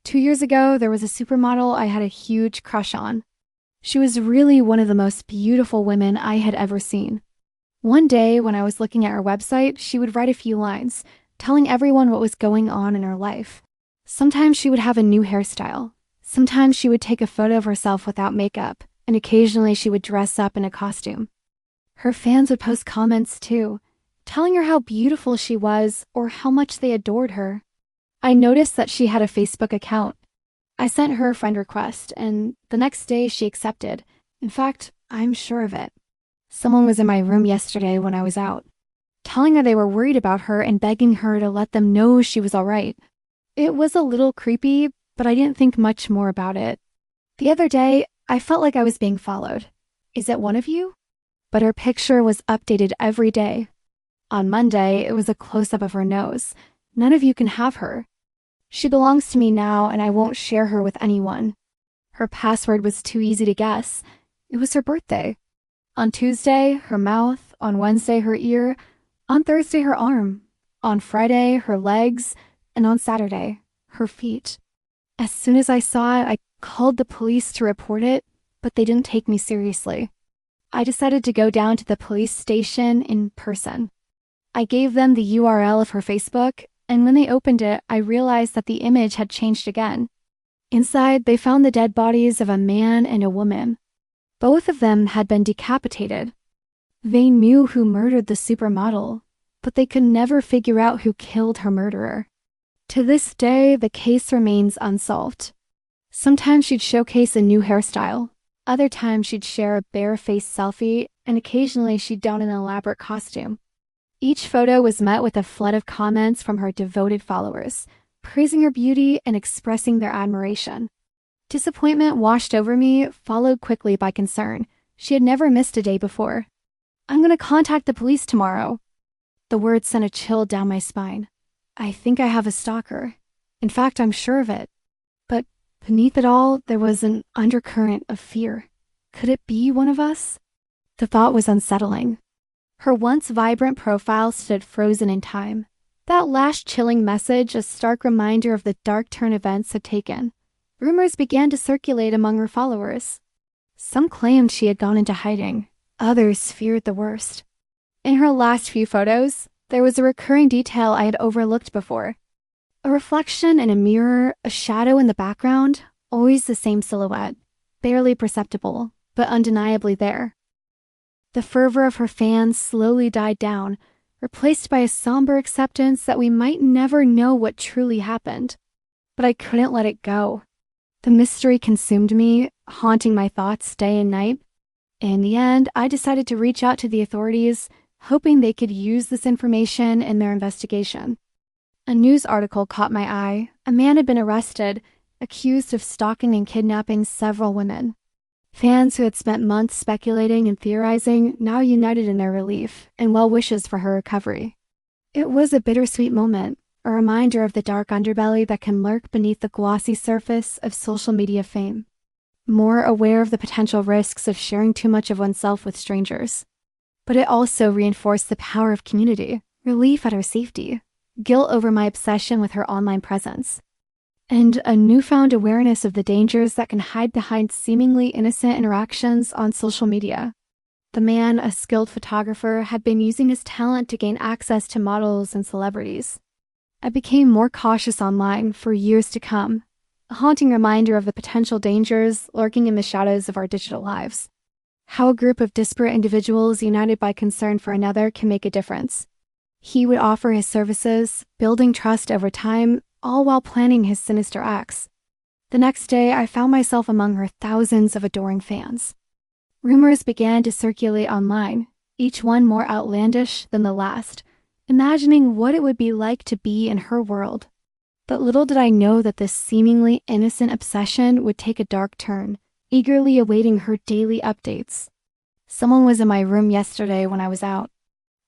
2 years ago, there was a supermodel I had a huge crush on. She was really one of the most beautiful women I had ever seen. One day, when I was looking at her website, she would write a few lines, telling everyone what was going on in her life. Sometimes she would have a new hairstyle. Sometimes she would take a photo of herself without makeup, and occasionally she would dress up in a costume. Her fans would post comments too, telling her how beautiful she was or how much they adored her. I noticed that she had a Facebook account. I sent her a friend request, and the next day she accepted. In fact, I'm sure of it. Someone was in my room yesterday when I was out, telling her they were worried about her and begging her to let them know she was all right. It was a little creepy, but I didn't think much more about it. The other day, I felt like I was being followed. Is it one of you? But her picture was updated every day. On Monday, it was a close-up of her nose. None of you can have her. She belongs to me now, and I won't share her with anyone. Her password was too easy to guess. It was her birthday. On Tuesday, her mouth. On Wednesday, her ear. On Thursday, her arm. On Friday, her legs. And on Saturday, her feet. As soon as I saw it, I called the police to report it, but they didn't take me seriously. I decided to go down to the police station in person. I gave them the URL of her Facebook, and when they opened it, I realized that the image had changed again. Inside, they found the dead bodies of a man and a woman. Both of them had been decapitated. They knew who murdered the supermodel, but they could never figure out who killed her murderer. To this day, the case remains unsolved. Sometimes she'd showcase a new hairstyle. Other times she'd share a bare-faced selfie, and occasionally she'd don an elaborate costume. Each photo was met with a flood of comments from her devoted followers, praising her beauty and expressing their admiration. Disappointment washed over me, followed quickly by concern. She had never missed a day before. "I'm going to contact the police tomorrow." The words sent a chill down my spine. I think I have a stalker. In fact, I'm sure of it. But beneath it all, there was an undercurrent of fear. Could it be one of us? The thought was unsettling. Her once vibrant profile stood frozen in time. That last chilling message, a stark reminder of the dark turn events had taken. Rumors began to circulate among her followers. Some claimed she had gone into hiding. Others feared the worst. In her last few photos, there was a recurring detail I had overlooked before. A reflection in a mirror, a shadow in the background, always the same silhouette, barely perceptible, but undeniably there. The fervor of her fans slowly died down, replaced by a somber acceptance that we might never know what truly happened. But I couldn't let it go. The mystery consumed me, haunting my thoughts day and night. In the end, I decided to reach out to the authorities, hoping they could use this information in their investigation. A news article caught my eye. A man had been arrested, accused of stalking and kidnapping several women. Fans who had spent months speculating and theorizing now united in their relief and well wishes for her recovery. It was a bittersweet moment, a reminder of the dark underbelly that can lurk beneath the glossy surface of social media fame. More aware of the potential risks of sharing too much of oneself with strangers. But it also reinforced the power of community, relief at her safety, guilt over my obsession with her online presence, and a newfound awareness of the dangers that can hide behind seemingly innocent interactions on social media. The man, a skilled photographer, had been using his talent to gain access to models and celebrities. I became more cautious online for years to come, a haunting reminder of the potential dangers lurking in the shadows of our digital lives. How a group of disparate individuals united by concern for another can make a difference. He would offer his services, building trust over time, all while planning his sinister acts. The next day, I found myself among her thousands of adoring fans. Rumors began to circulate online, each one more outlandish than the last, imagining what it would be like to be in her world. But little did I know that this seemingly innocent obsession would take a dark turn, eagerly awaiting her daily updates. Someone was in my room yesterday when I was out.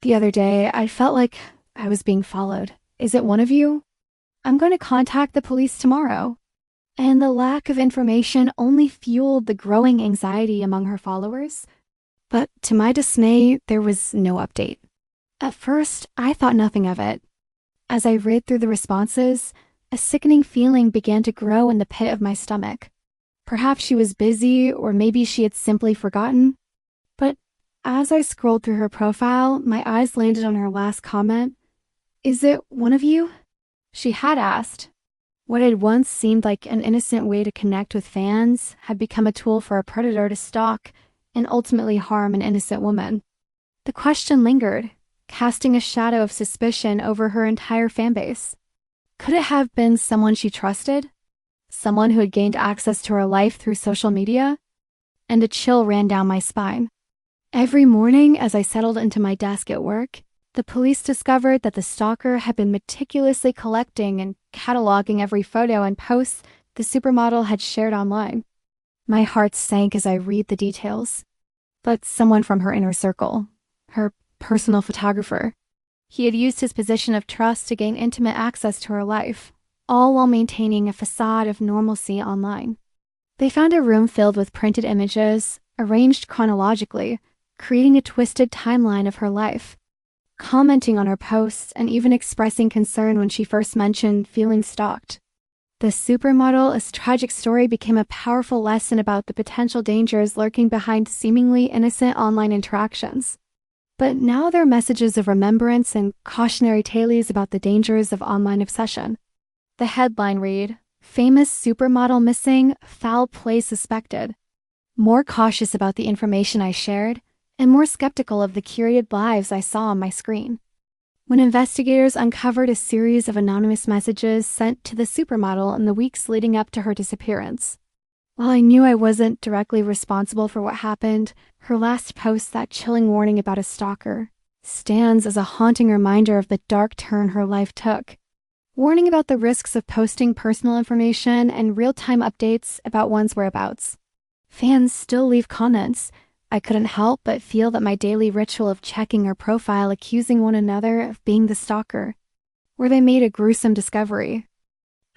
The other day, I felt like I was being followed. Is it one of you? I'm going to contact the police tomorrow. And the lack of information only fueled the growing anxiety among her followers. But to my dismay, there was no update. At first, I thought nothing of it. As I read through the responses, A sickening feeling began to grow in the pit of my stomach. Perhaps she was busy, or maybe she had simply forgotten. But as I scrolled through her profile, my eyes landed on her last comment. "Is it one of you?" She had asked. What had once seemed like an innocent way to connect with fans had become a tool for a predator to stalk and ultimately harm an innocent woman. The question lingered, casting a shadow of suspicion over her entire fanbase. Could it have been someone she trusted? Someone who had gained access to her life through social media? And a chill ran down my spine. Every morning as I settled into my desk at work, the police discovered that the stalker had been meticulously collecting and cataloging every photo and post the supermodel had shared online. My heart sank as I read the details. But someone from her inner circle, her personal photographer. He had used his position of trust to gain intimate access to her life, all while maintaining a facade of normalcy online. They found a room filled with printed images, arranged chronologically, creating a twisted timeline of her life, commenting on her posts and even expressing concern when she first mentioned feeling stalked. The supermodel's tragic story became a powerful lesson about the potential dangers lurking behind seemingly innocent online interactions. But now there are messages of remembrance and cautionary tales about the dangers of online obsession. The headline read, "Famous supermodel missing, foul play suspected." More cautious about the information I shared, and more skeptical of the curated lives I saw on my screen. When investigators uncovered a series of anonymous messages sent to the supermodel in the weeks leading up to her disappearance. While I knew I wasn't directly responsible for what happened, her last post, that chilling warning about a stalker, stands as a haunting reminder of the dark turn her life took. Warning about the risks of posting personal information and real-time updates about one's whereabouts. Fans still leave comments. I couldn't help but feel that my daily ritual of checking her profile, accusing one another of being the stalker, where they made a gruesome discovery.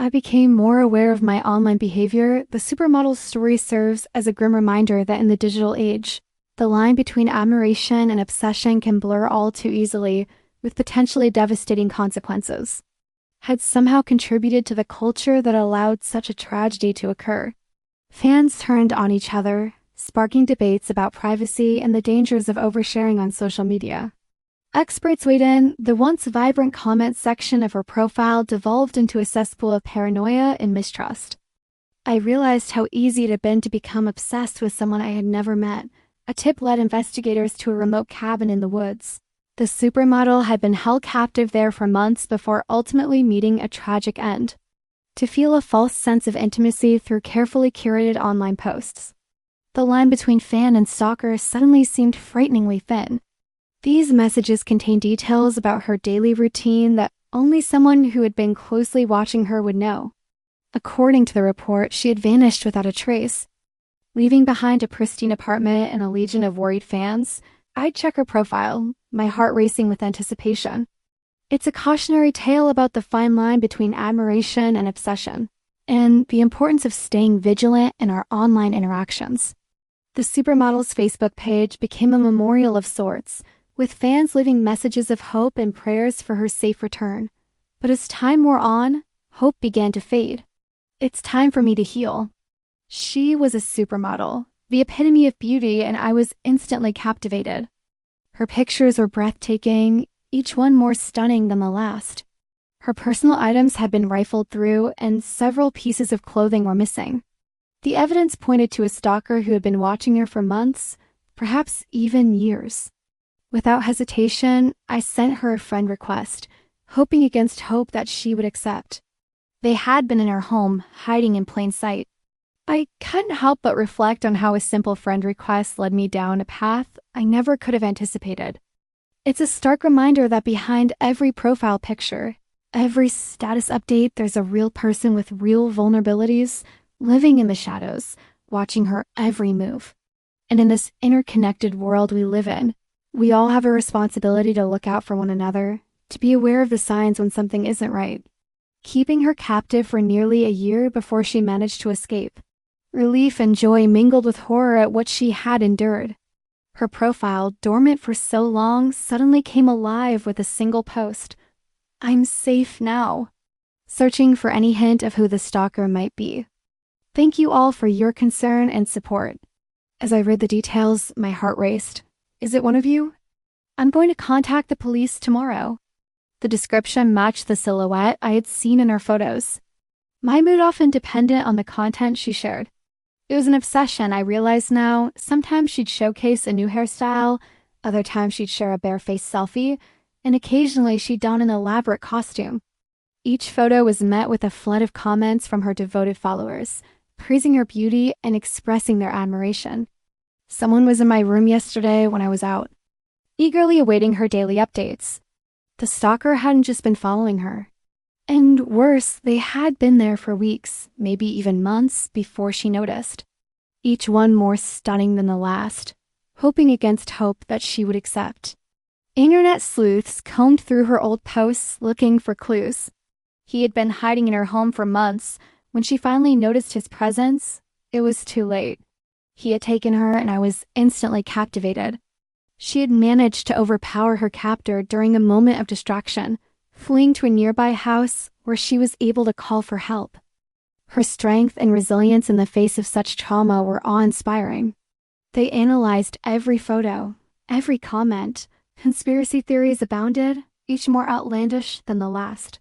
I became more aware of my online behavior. The supermodel's story serves as a grim reminder that in the digital age, the line between admiration and obsession can blur all too easily, with potentially devastating consequences. Had somehow contributed to the culture that allowed such a tragedy to occur. Fans turned on each other, sparking debates about privacy and the dangers of oversharing on social media. Experts weighed in. The once vibrant comment section of her profile devolved into a cesspool of paranoia and mistrust. I realized how easy it had been to become obsessed with someone I had never met. A tip led investigators to a remote cabin in the woods. The supermodel had been held captive there for months before ultimately meeting a tragic end. To feel a false sense of intimacy through carefully curated online posts. The line between fan and stalker suddenly seemed frighteningly thin. These messages contained details about her daily routine that only someone who had been closely watching her would know. According to the report, she had vanished without a trace. Leaving behind a pristine apartment and a legion of worried fans, I'd check her profile, my heart racing with anticipation. It's a cautionary tale about the fine line between admiration and obsession, and the importance of staying vigilant in our online interactions. The supermodel's Facebook page became a memorial of sorts, with fans leaving messages of hope and prayers for her safe return. But as time wore on, hope began to fade. It's time for me to heal. She was a supermodel, the epitome of beauty, and I was instantly captivated. Her pictures were breathtaking, each one more stunning than the last. Her personal items had been rifled through, and several pieces of clothing were missing. The evidence pointed to a stalker who had been watching her for months, perhaps even years. Without hesitation, I sent her a friend request, hoping against hope that she would accept. They had been in her home, hiding in plain sight. I couldn't help but reflect on how a simple friend request led me down a path I never could have anticipated. It's a stark reminder that behind every profile picture, every status update, there's a real person with real vulnerabilities, living in the shadows, watching her every move. And in this interconnected world we live in, we all have a responsibility to look out for one another, to be aware of the signs when something isn't right. Keeping her captive for nearly a year before she managed to escape. Relief and joy mingled with horror at what she had endured. Her profile, dormant for so long, suddenly came alive with a single post. "I'm safe now." searching for any hint of who the stalker might be. Thank you all for your concern and support. As I read the details, my heart raced. Is it one of you? I'm going to contact the police tomorrow. The description matched the silhouette I had seen in her photos. My mood often depended on the content she shared. It was an obsession, I realize now. Sometimes she'd showcase a new hairstyle, other times she'd share a bare-faced selfie, and occasionally she'd don an elaborate costume. Each photo was met with a flood of comments from her devoted followers, praising her beauty and expressing their admiration. Someone was in my room yesterday when I was out, eagerly awaiting her daily updates. The stalker hadn't just been following her. And worse, they had been there for weeks, maybe even months, before she noticed. Each one more stunning than the last, hoping against hope that she would accept. Internet sleuths combed through her old posts looking for clues. He had been hiding in her home for months. When she finally noticed his presence, it was too late. He had taken her, and I was instantly captivated. She had managed to overpower her captor during a moment of distraction, fleeing to a nearby house where she was able to call for help. Her strength and resilience in the face of such trauma were awe-inspiring. They analyzed every photo, every comment. Conspiracy theories abounded, each more outlandish than the last.